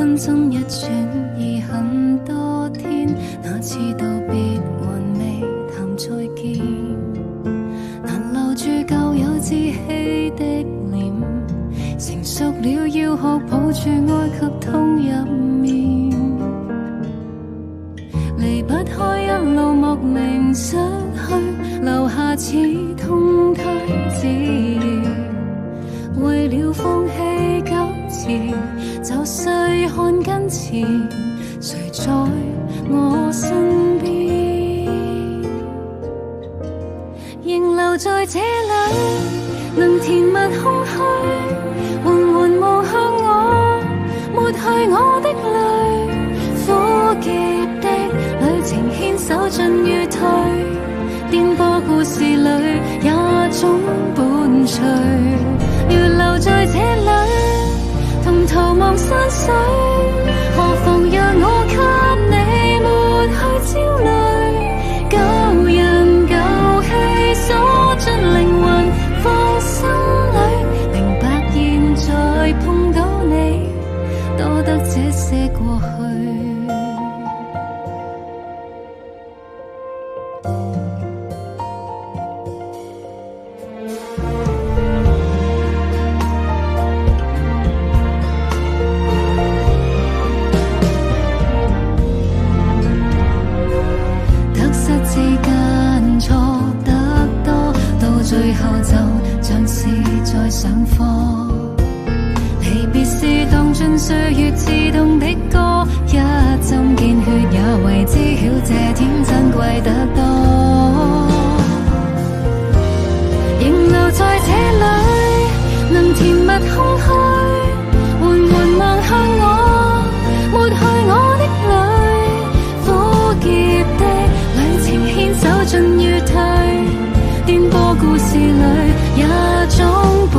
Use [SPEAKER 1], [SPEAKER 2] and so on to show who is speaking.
[SPEAKER 1] 分針一轉已很多天，那次道別還未談再見，難留住舊有稚氣的臉，成熟了要學抱住愛及痛入面，離不開一路莫名失去，留下似痛太自然，為了放棄糾纏，就細看跟前，誰在我身邊，仍留在這裡，能甜蜜空虛，緩緩望向我，抹去我的淚，苦澀的旅程牽手進與退，顛簸故事裡也總伴隨，若留在這裡，同逃亡山水，何妨讓我給你抹去焦慮，舊人舊氣鎖進靈魂放心裡，明白現在碰到你，多得這些過去。最後就像是在上課，離別時蕩盡歲月刺痛的歌，一針見血也為知曉這天珍貴得多，仍留在這裡，能甜蜜空虛，緩緩望向我，抹去我的淚，苦澀的旅程牽手進與退，顛簸故事裡也總伴